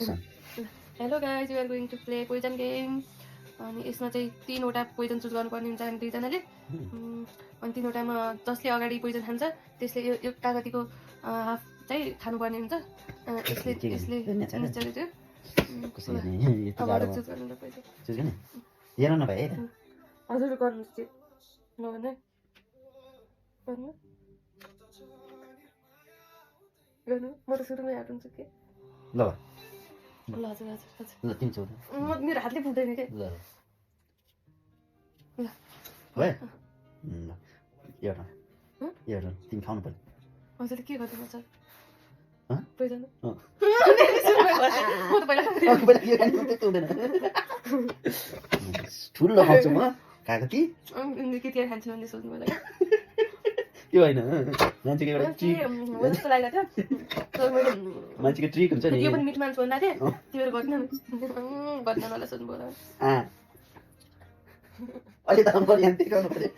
Hello guys, we are going to play poison game. अनि यसमा चाहिँ 3वटा पोइजन चुज गर्नुपर्ने हुन्छ हामी दुईजनाले। अनि 3वटामा जसले अगाडि पोइजन खान्छ त्यसले यो कागतीको हाफ चाहिँ खानुपर्ने हुन्छ। यसले निश्चय त्यो चुज गर्नु पोइजन हेर न भाइ हजुर गर्नु चाहिँ नभन्दा गर्नु गर्नु म त सुरुमै हाटुन्छु के ल ल हजुर हजुर हजुर ल 314 मेरो हातले पुग्दैन के ल ल भयो ल एउटा तिमी खाउनु पर्यो हजुरले के गर्नु पर्छ ह पोइजन म म त पहिला ठुलो खाउँछु म कागती के खान्छु भन्ने सोच्नु मलाई त्यो होइन मान्छेको एउटा ट्रिक जस्तो लागेको थियो मान्छेको ट्रिक हुन्छ नि यो पनि मिठ मान्छे भन्दा थिएँ त्यो गर्दैन गर्दैन मलाई सोध्नु पर्यो अहिले त हाम्रो यहाँ त्यही गर्नु पर्यो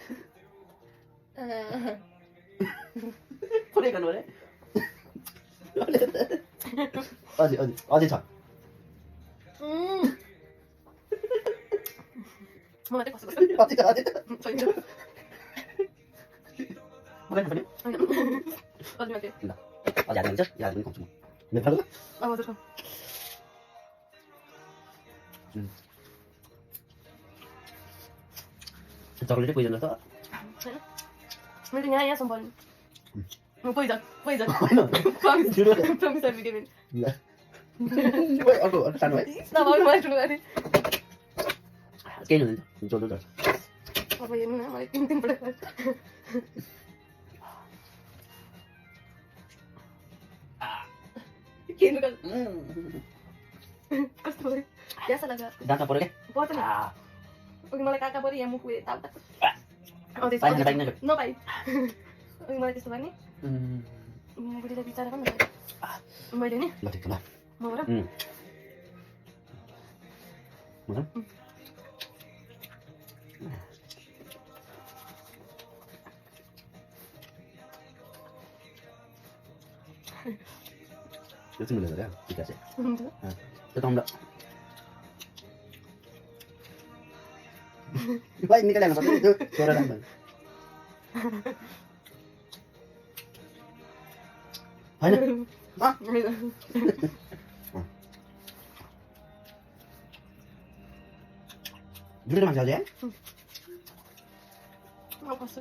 पुरै गर्नु पर्यो अझै अझै अझै छ मलाई चाहिँ कस्तो अझै छ अझै छ मलाई पनि अझै माथि ल अझै हाल्नु हुन्छ याद पनि खाउँछु म मेरो खालको हजुर खाऊ चक्लेटै पोइजन जस्तो छैन मैले यहाँसम्म भन्नु पोइजन पोइजन होइन प्रमिस आई गिभन ल अर्को अर्को सानो भाइ नभए मलाई ठुलो गर्ने केही हुँदैन जोडो जोड अब हेर्नु न मलाई 3 पल्ट कस्तो भयो त्यहाँ लाग्यो दाँतमा पऱ्यो क्या पर्छ नि अघि मलाई काका पऱ्यो यहाँ मुख उयो ताउता नपाइ अघि मलाई त्यस्तो गर्ने बुढीलाई बिचारा पनि मैले नि ल ठिक ल मबाट त्यो चाहिँ मिलेर ठिक छ त्यो त हाम्रो भाइ निकाल्नु पर्छ त्यो छोरा राम्रो होइन दुईवटा मान्छे अझै कस्तो